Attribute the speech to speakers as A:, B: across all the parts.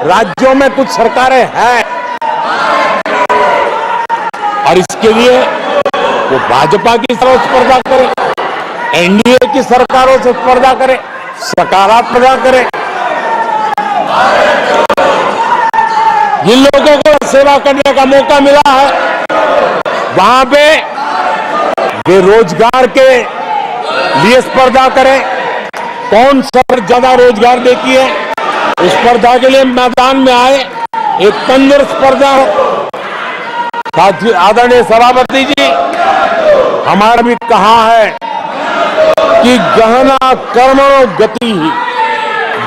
A: राज्यों में कुछ सरकारें हैं और इसके लिए वो भाजपा की तरफ स्पर्धा करे, एनडीए की सरकारों से स्पर्धा करे, सकारात्मक करे। जिन लोगों को सेवा करने का मौका मिला है वहां पे वे रोजगार के लिए स्पर्धा करें। कौन सरकार ज्यादा रोजगार देती है उस स्पर्धा के लिए मैदान में आए, एक तंदुरुस्त स्पर्धा हो। साथियों, आदरणीय सभापति जी, हमारा भी कहा है कि गहना कर्मणो गति ही,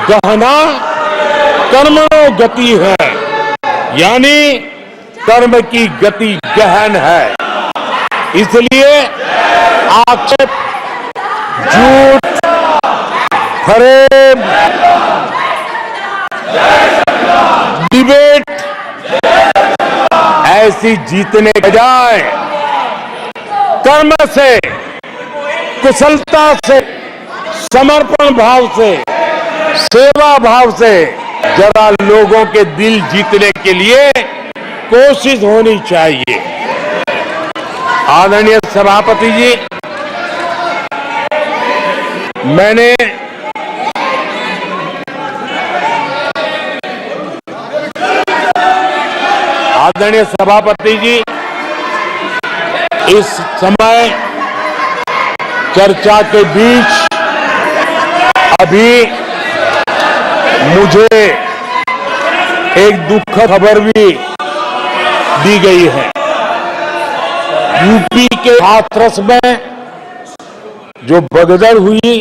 A: गहना कर्मणो गति है, यानी कर्म की गति गहन है। इसलिए आक्षेप, झूठ, फरेब, डिबेट ऐसी जीतने के बजाय कर्म से, कुशलता से, समर्पण भाव से, सेवा भाव से जरा लोगों के दिल जीतने के लिए कोशिश होनी चाहिए। आदरणीय सभापति जी, मैंने आदरणीय सभापति जी, इस समय चर्चा के बीच अभी मुझे एक दुखद खबर भी दी गई है। यूपी के हाथरस में जो भगदड़ हुई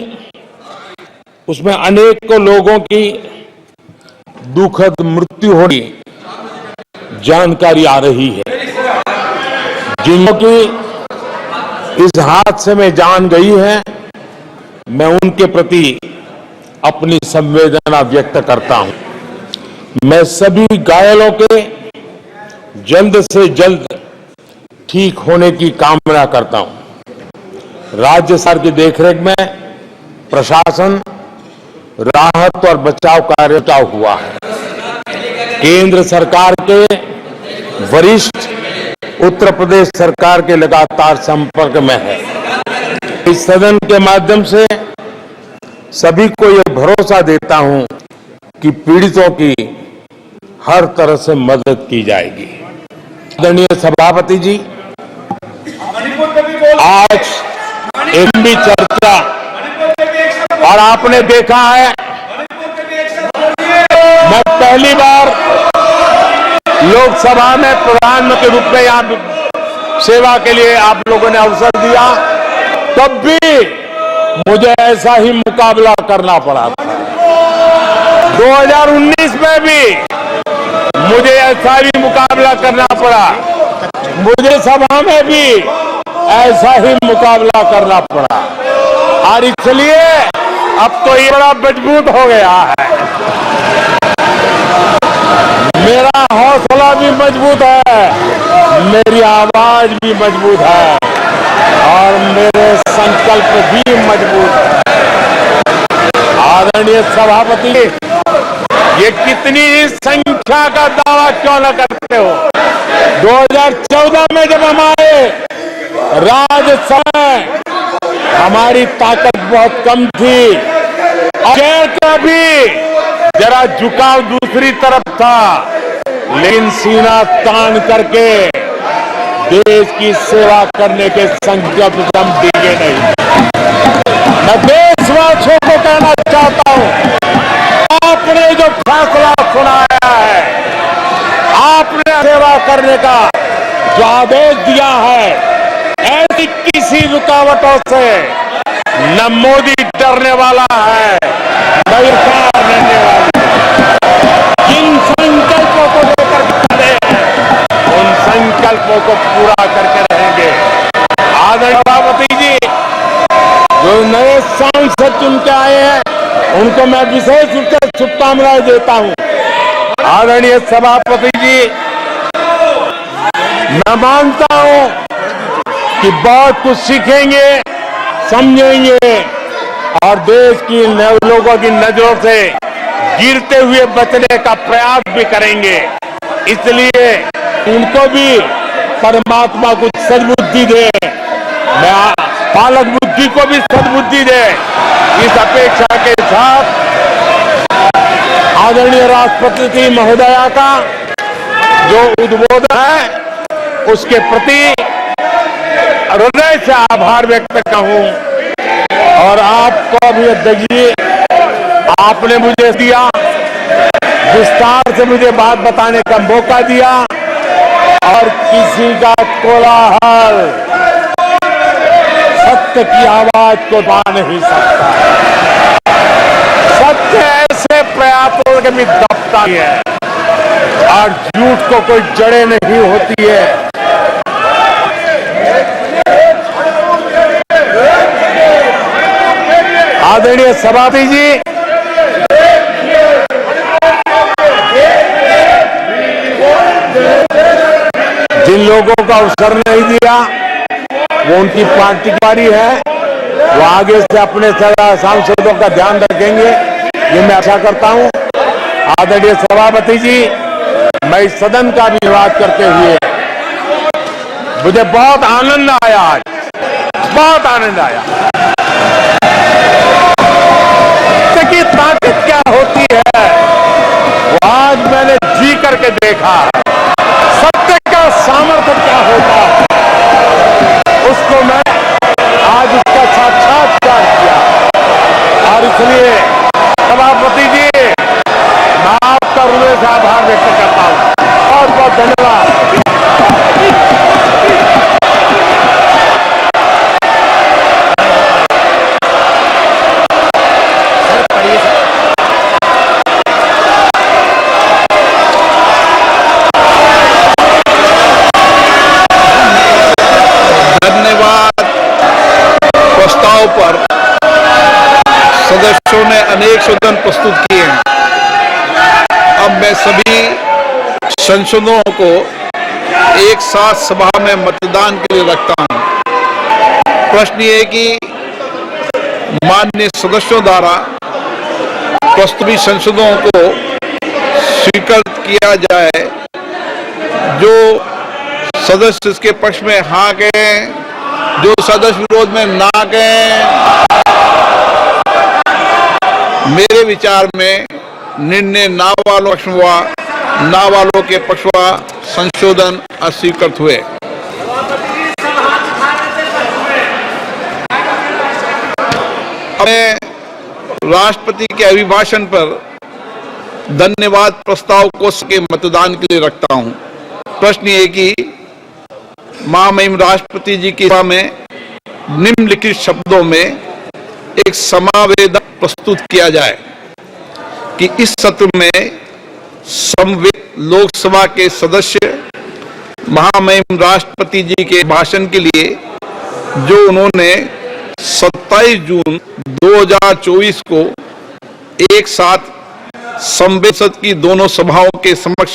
A: उसमें अनेकों लोगों की दुखद मृत्यु होने जानकारी आ रही है। जिन लोगों की इस हादसे में जान गई है, मैं उनके प्रति अपनी संवेदना व्यक्त करता हूं। मैं सभी घायलों के जल्द से जल्द ठीक होने की कामना करता हूं। राज्य सरकार की देखरेख में प्रशासन राहत और बचाव कार्य हुआ है। केंद्र सरकार के वरिष्ठ उत्तर प्रदेश सरकार के लगातार संपर्क में है। इस सदन के माध्यम से सभी को यह भरोसा देता हूं कि पीड़ितों की हर तरह से मदद की जाएगी। आदरणीय सभापति जी, आज एक भी चर्चा और आपने देखा है, मैं पहली बार लोकसभा में प्रधानमंत्री के रूप में यहां सेवा के लिए आप लोगों ने अवसर दिया, तब भी मुझे ऐसा ही मुकाबला करना पड़ा था। 2019 में भी मुझे ऐसा ही मुकाबला करना पड़ा, मुझे सभा में भी ऐसा ही मुकाबला करना पड़ा, और इसलिए अब तो ये बड़ा मजबूत हो गया है। मेरा हौसला भी मजबूत है, मेरी आवाज भी मजबूत है और मेरे संकल्प भी मजबूत है। आदरणीय सभापति, ये कितनी संख्या का दावा क्यों न करते हो? 2014 में जब हम आए राज्यसभा में, हमारी ताकत बहुत कम थी, चेयर का भी जरा झुकाव दूसरी तरफ था, लेकिन सीना तान करके देश की सेवा करने के संकल्प हम डिगे नहीं। मैं देशवासियों को कहना चाहता हूं, आपने जो फैसला सुनाया है, आपने सेवा करने का जो आदेश दिया है, ऐसी किसी रुकावटों से न मोदी डरने वाला है, न सरकार डरने वाली है। जिन संकल्पों को लेकर खड़े हैं, उन संकल्पों को पूरा करके रहेंगे। आदरणीय सभापति जी, जो नए सांसद चुन के आए हैं, उनको मैं विशेष रूप से शुभकामनाएं देता हूं। आदरणीय सभापति जी, मैं मानता हूं कि बहुत कुछ सीखेंगे, समझेंगे और देश की लोगों की नजरों से गिरते हुए बचने का प्रयास भी करेंगे। इसलिए उनको भी परमात्मा कुछ सद्बुद्धि दे, मैं पालक बुद्धि को भी सद्बुद्धि दे, इस अपेक्षा के साथ आदरणीय राष्ट्रपति महोदया का जो उद्बोधन है उसके प्रति हृदय से आभार व्यक्त कहूं। और आपको भी अध्यक्ष जी, आपने मुझे दिया, विस्तार से मुझे बात बताने का मौका दिया और किसी का कोलाहल सत्य की आवाज को दबा नहीं सकता। सत्य ऐसे प्रयासों के भी दबता है और झूठ को कोई जड़ें नहीं होती है। आदरणीय सभापति जी, जिन लोगों को अवसर नहीं दिया वो उनकी पार्टी की बारी है, वो आगे से अपने सांसदों का ध्यान रखेंगे, ये मैं आशा करता हूं। आदरणीय सभापति जी, मैं इस सदन का भी धन्यवाद करते हुए मुझे बहुत आनंद आया, आज बहुत आनंद आया कि ताकत क्या होती है वो आज मैंने जी करके देखा। सत्य का सामर्थ्य क्या होता है उसको मैं आज उसका साक्षात्कार किया। और इसलिए सभापति जी, मैं आपका हृदय से आभार व्यक्त करता हूं। बहुत बहुत धन्यवाद।
B: पर सदस्यों ने अनेक संशोधन प्रस्तुत किए हैं। अब मैं सभी संशोधनों को एक साथ सभा में मतदान के लिए रखता हूं। प्रश्न ये है कि माननीय सदस्यों द्वारा प्रस्तुत संशोधनों को स्वीकृत किया जाए। जो सदस्य इसके पक्ष में हाँ कहें, जो सदस्य विरोध में ना कहें। मेरे विचार में निर्णय ना वालों पक्ष हुआ, ना वालों के पक्ष हुआ, संशोधन अस्वीकृत हुए। मैं राष्ट्रपति के अभिभाषण पर धन्यवाद प्रस्ताव को के मतदान के लिए रखता हूं। प्रश्न ये कि महामहिम राष्ट्रपति जी की सभा में निम्नलिखित शब्दों में एक समावेदन प्रस्तुत किया जाए कि इस सत्र में समवेत लोकसभा के सदस्य महामहिम राष्ट्रपति जी के भाषण के लिए जो उन्होंने 27 जून 2024 को एक साथ संसद की दोनों सभाओं के समक्ष